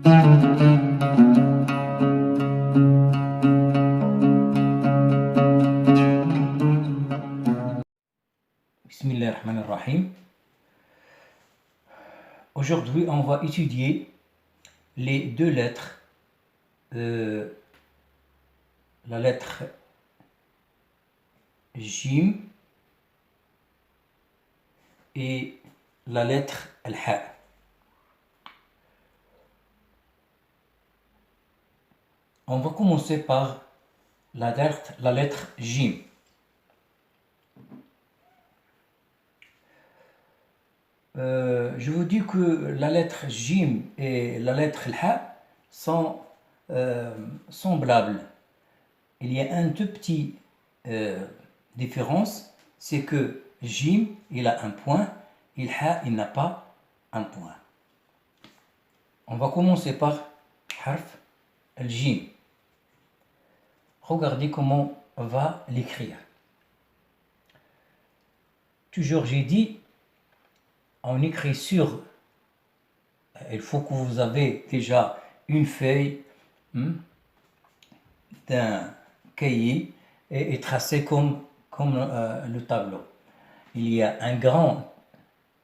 Bismillahirrahmanirrahim. Aujourd'hui, on va étudier les deux lettres, la lettre Jim et la lettre Al-Ha. On va commencer par la lettre Jim. Je vous dis que la lettre Jim et la lettre Al-Ha sont semblables. Il y a un tout petit différence, c'est que Jim il a un point et Ha il n'a pas un point. On va commencer par Harf al-Jim. Regardez comment on va l'écrire. Toujours j'ai dit, on écrit sur, il faut que vous avez déjà une feuille d'un cahier et tracé comme le tableau. Il y a un grand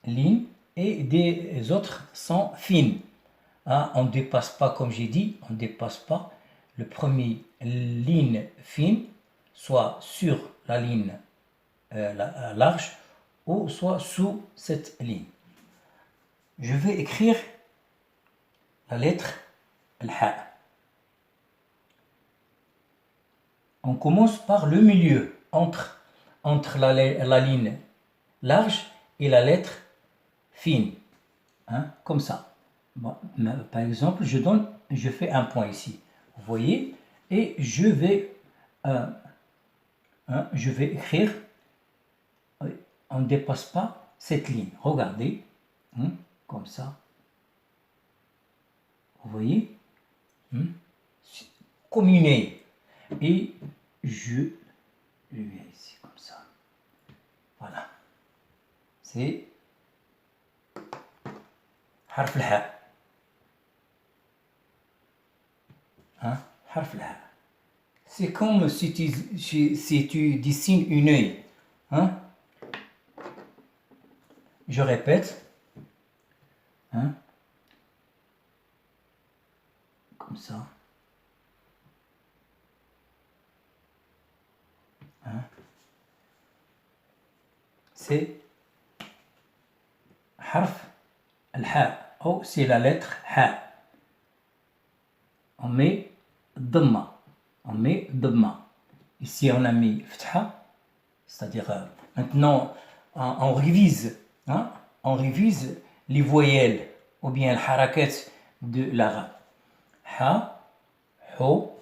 ligne et des autres sont fines. On ne dépasse pas, comme j'ai dit, on ne dépasse pas le premier ligne fine, soit sur la ligne large ou soit sous cette ligne. Je vais écrire la lettre Al-Ha. On commence par le milieu, entre la ligne large et la lettre fine, comme ça. Bon, par exemple, je fais un point ici, vous voyez, et je vais écrire, on ne dépasse pas cette ligne, regardez, comme ça, vous voyez, combiné, et je le mets ici, comme ça, voilà, c'est حرف الحاء. حرف الحاء. C'est comme si tu dessines une œil. Je répète. Comme ça. C'est حرف الحاء. Oh, c'est la lettre Ha. On met Dhamma. Ici, on a mis Ftha. C'est-à-dire, maintenant, on révise. On révise les voyelles ou bien les harakat de l'arabe. Ha, Ho.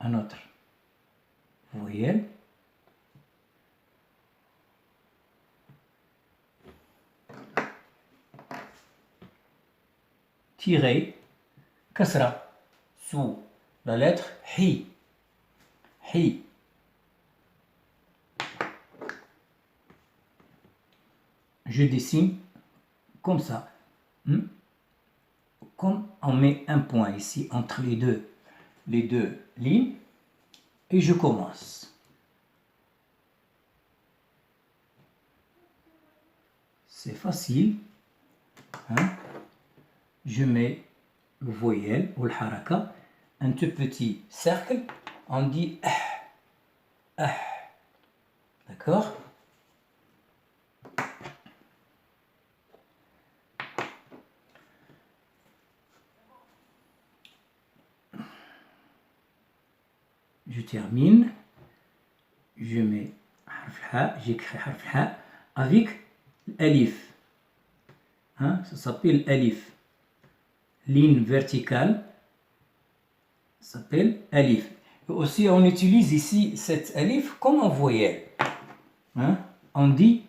Un autre voyelle. Tiré, kasra, sous la lettre Hi. Hi. Je dessine comme ça. Comme on met un point ici entre les deux lignes. Et je commence. C'est facile. Je mets le voyelle ou le haraka, un tout petit cercle, on dit d'accord? Je termine, je mets j'écris harf ha avec l'alif. Ça s'appelle alif. Ligne verticale s'appelle alif. Et aussi, on utilise ici cette alif comme un voyelle. On dit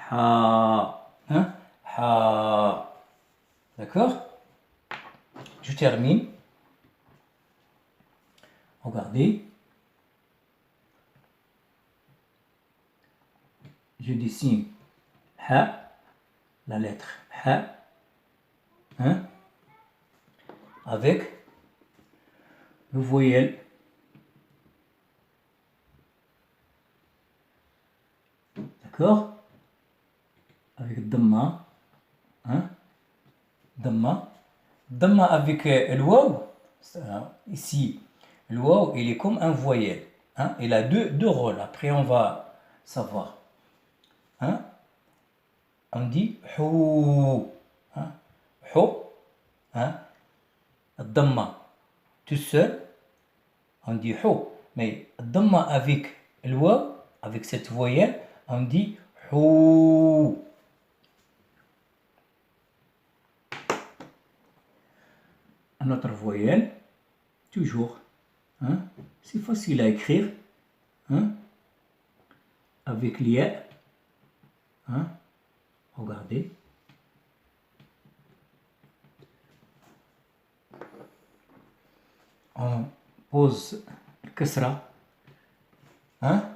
ha. Ha. D'accord? Je termine. Regardez. Je dessine Ha, la lettre Ha, hein, avec le voyelle. D'accord? Avec Dhamma, hein, Dhamma. Dhamma avec le waw, ici, le waw, il est comme un voyelle. Hein, il a deux rôles. Après, on va savoir. Hein? On dit hou. Hein? Hou. Hein? Dhamma tout seul, on dit hou. Mais Dhamma avec le waw, avec cette voyelle, on dit hou. Un autre voyelle, toujours. Hein? C'est facile à écrire. Hein? Avec l'ia. Hein? Regardez. On pose le kasra. Hein?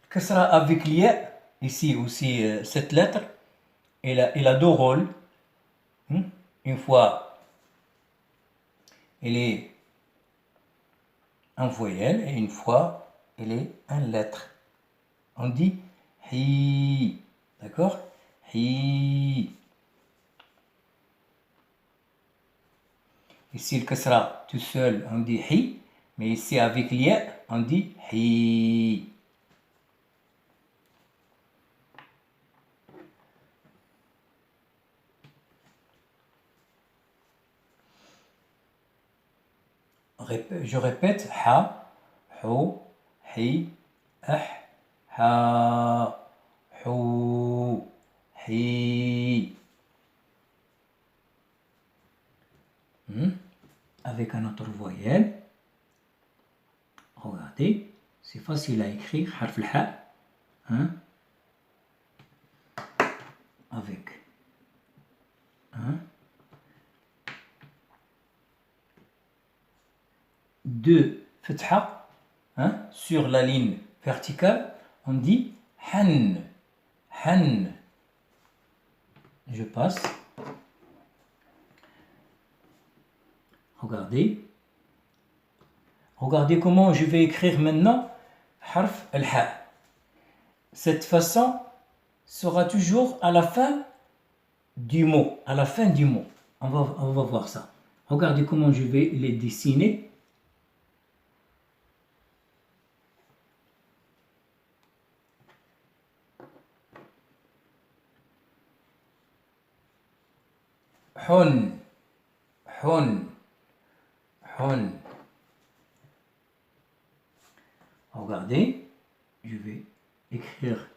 Le kasra avec l'ia. Ici aussi, cette lettre, il a deux rôles. Une fois, il est un voyelle et une fois, il est une lettre. On dit hi. D'accord? Hi. Ici, le kasra tout seul, on dit hi. Mais ici, avec l'ia, on dit hi. Je répète, ha, hou, hi, ha, hou, hi. Avec un autre voyelle. Regardez, c'est facile à écrire, harf al-ha. Hein? Avec deux fatha, hein, sur la ligne verticale, on dit han. Han. Je passe. Regardez. Regardez comment je vais écrire maintenant harf al-ha. Cette façon sera toujours à la fin du mot. À la fin du mot. On va voir ça. Regardez comment je vais les dessiner. Hun. Hun. Hun. Regardez, je vais écrire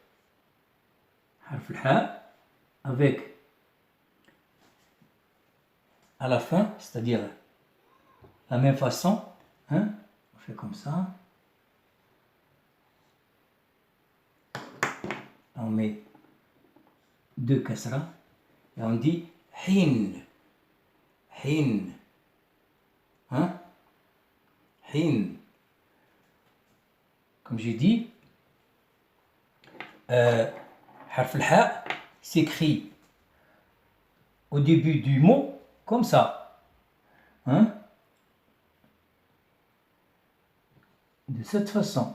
harf al-ha avec à la fin, c'est-à-dire la même façon, hein, on fait comme ça, on met deux kasra et on dit hin, hin, hein, hin. Comme j'ai dit, harf al-ha s'écrit au début du mot comme ça, hein, de cette façon,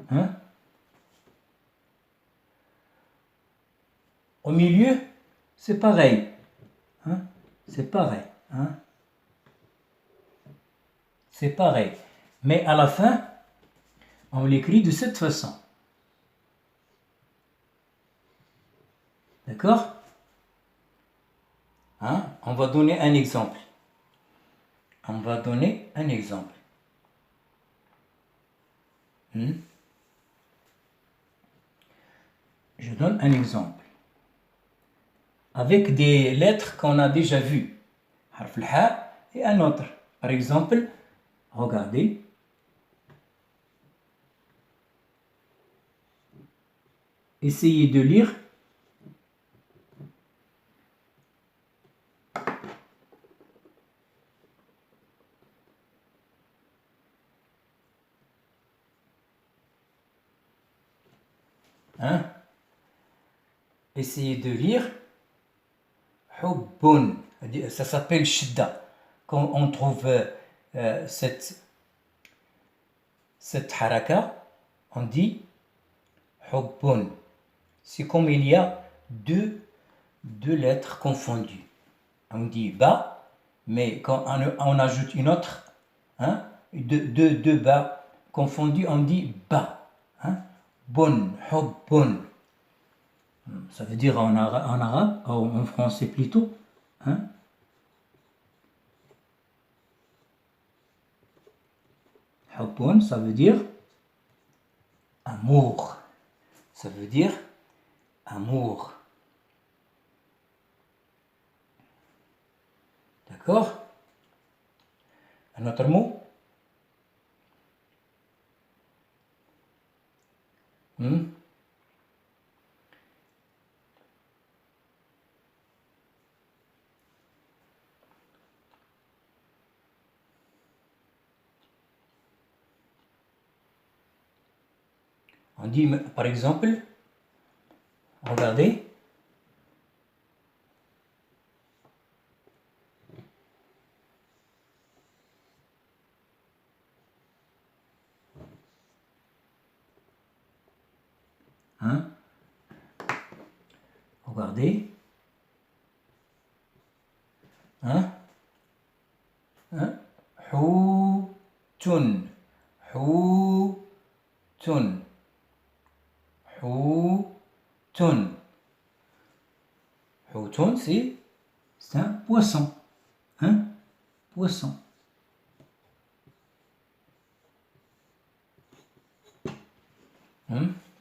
hein. Au milieu, c'est pareil, hein, c'est pareil, hein, c'est pareil, mais à la fin, on l'écrit de cette façon. D'accord? Hein? On va donner un exemple. On va donner un exemple. Je donne un exemple. Avec des lettres qu'on a déjà vues. Harf al-ha et un autre. Par exemple, regardez. Essayez de lire. Hein? essayez de lire hubbun. Ça s'appelle shidda. Quand on trouve cette haraka, on dit hubbun. C'est comme il y a deux lettres confondues. On dit ba, mais quand on ajoute une autre, hein, deux ba confondus, on dit ba. Hein, bon, hubbun. Ça veut dire en arabe, en français plutôt, hein, hubbun, ça veut dire amour. Ça veut dire amour. D'accord? Un autre mot? On dit, par exemple, regardez. Hein? Regardez. Hein? Hein? Houtun. Houtun. Houtun. Houtun, c'est un poisson. Hein? Poisson.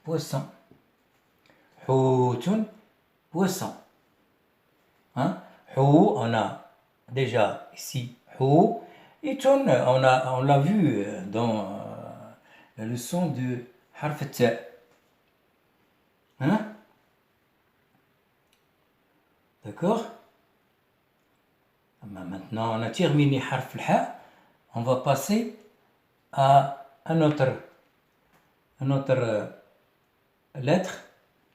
Poisson. Houtun, poisson. Hein? Hou, on a déjà ici hou. Et tun, on l'a vu dans la leçon de harf ta. Hein? D'accord? Maintenant, on a terminé harf al-ha. On va passer à un autre lettre.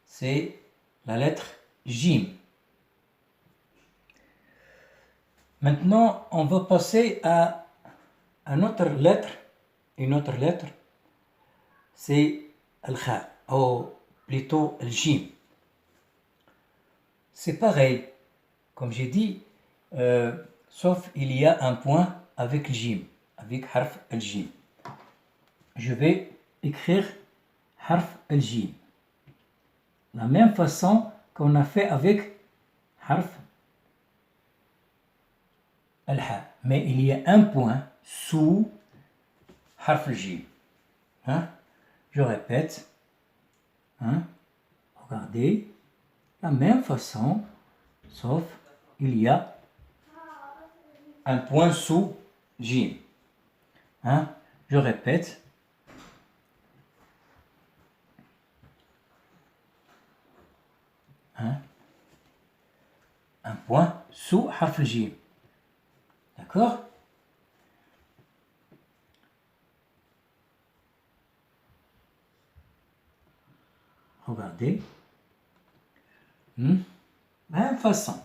C'est la lettre jim. Maintenant, on va passer à une autre lettre. C'est al-kha, ou plutôt al-jim. C'est pareil, comme j'ai dit, sauf il y a un point avec jim, avec harf al-jim. Je vais écrire harf al-jim. La même façon qu'on a fait avec harf al-ha. Mais il y a un point sous harf al-jim. Hein? Je répète. Hein? Regardez. La même façon, sauf il y a un point sous jim. Hein? Je répète. Hein? Un point sous harf al-jim. D'accord? Regardez. Même façon.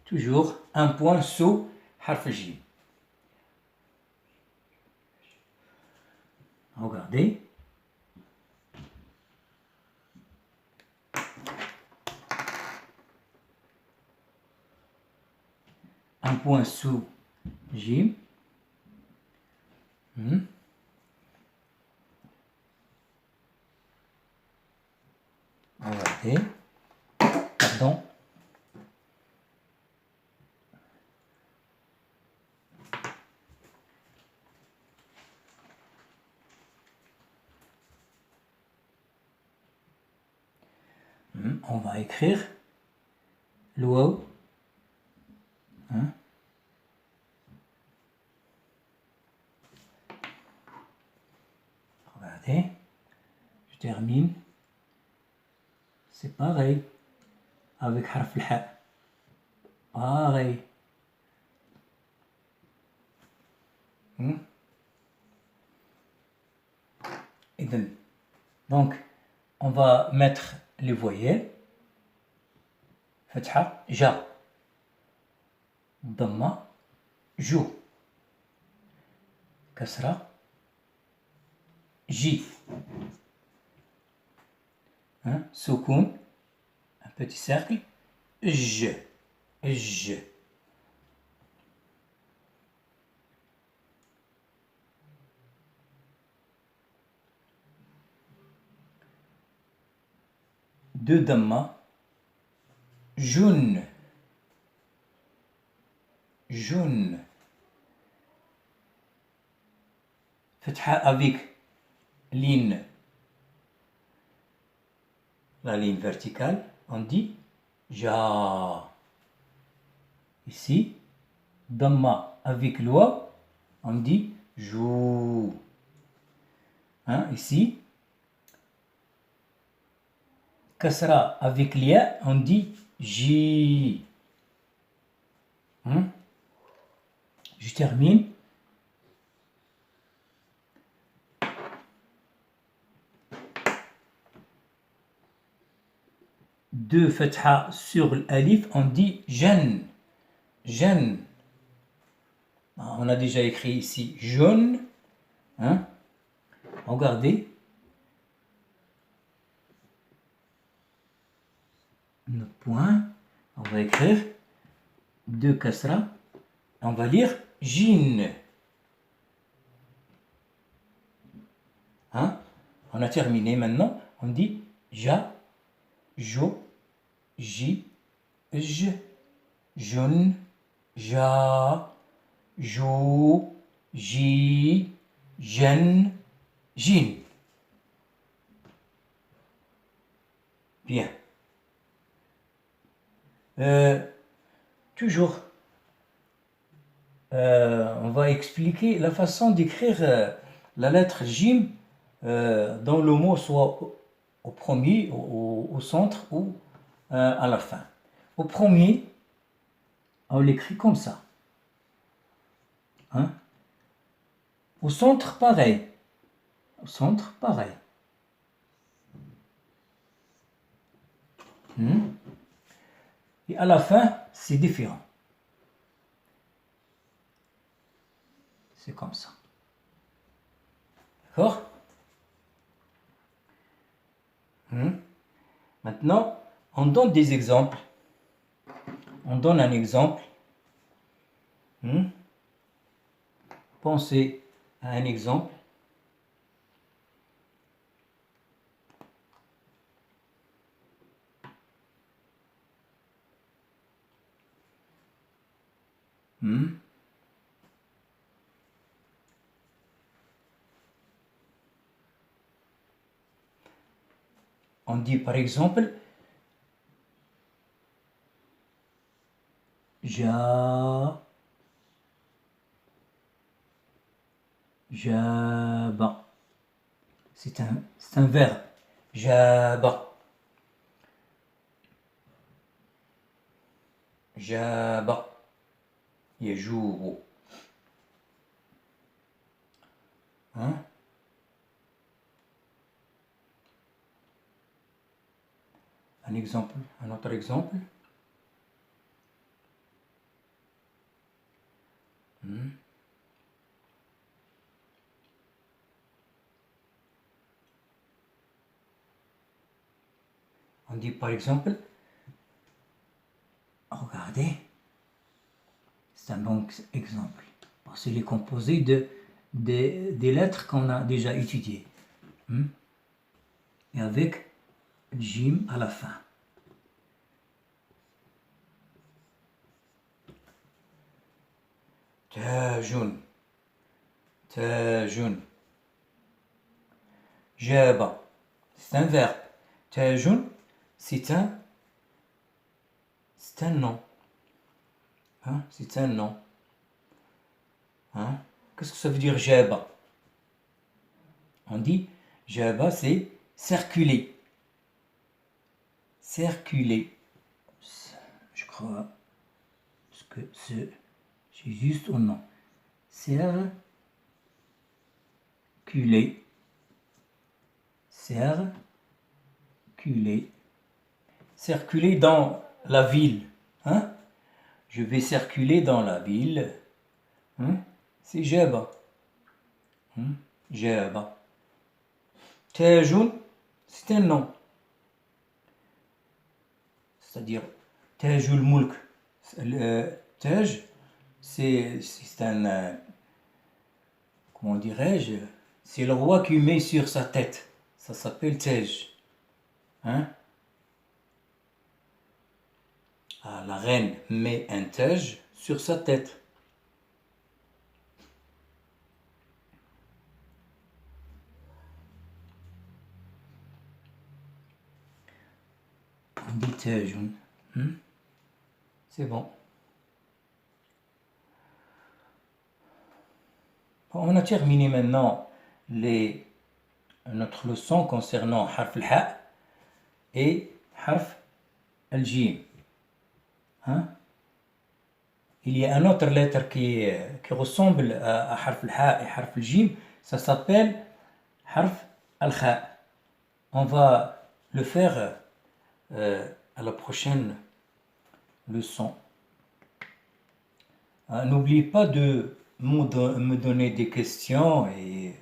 Toujours un point sous harf al-jim. Regardez. Un point sous jim. Regardez. Pardon. On va écrire le waw. Hein? Regardez. Je termine. C'est pareil avec harf al-ha. Pareil. إذن. Donc, on va mettre les voyelles. فتحة جا، ضمة جو، كسرة جي، سكون un petit cercle ج ج. deux ضمة جن جن. فتحة avec ligne, la ligne verticale, on dit ja. Ici, damma avec l'oie, on dit jou. Ici, kasra avec l'ia, on dit ji. Je termine. Deux fatha sur l'alif, on dit jen. Jen. On a déjà écrit ici jaune. Regardez. Le point. On va écrire deux kasra. On va lire jin. On a terminé maintenant. On dit ja, jo, ji, j, jun, ja, jo, ji, jen, jin. Bien. Toujours, on va expliquer la façon d'écrire la lettre jim dans le mot, soit au premier, au centre ou à la fin. Au premier, on l'écrit comme ça. Au centre, pareil. Au centre, pareil. Et à la fin, c'est différent. C'est comme ça. D'accord? Maintenant, on donne des exemples. On donne un exemple. Pensez à un exemple. On dit par exemple jaba. C'est un verbe. Jaba. Jaba. يجوب. Un exemple, un autre exemple. On dit par exemple, regardez, c'est un bon exemple, parce qu'il est composé des lettres qu'on a déjà étudiées. Et avec jim à la fin. Tajun. Tajun. Jaba. C'est un verbe. Tajun, c'est un nom. C'est un nom. Qu'est-ce que ça veut dire jaba? On dit jaba, c'est circuler. Circuler. Je crois que c'est juste ou non. Circuler. circuler. Circuler dans la ville. Hein? Je vais circuler dans la ville. Hein? C'est جابة. Hein? جابة. تاج, c'est un nom. C'est-à-dire تاج الملك. Taj, c'est un, comment dirais-je, c'est le roi qui met sur sa tête. Ça s'appelle Taj. Hein? Ah, la reine met un Taj sur sa tête. On dit Taj. C'est bon. On a terminé maintenant notre leçon concernant harf al-ha et harf al-jim. Hein? Il y a une autre lettre qui ressemble à harf al-ha et harf al-jim, ça s'appelle harf al-kha. On va le faire à la prochaine leçon. N'oubliez pas de me donner des questions et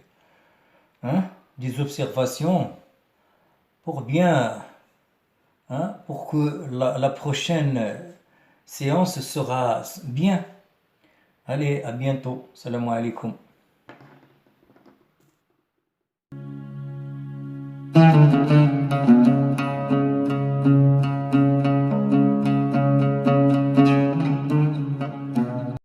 des observations pour bien, pour que la prochaine séance sera bien. Allez, à bientôt. Salam alaikum.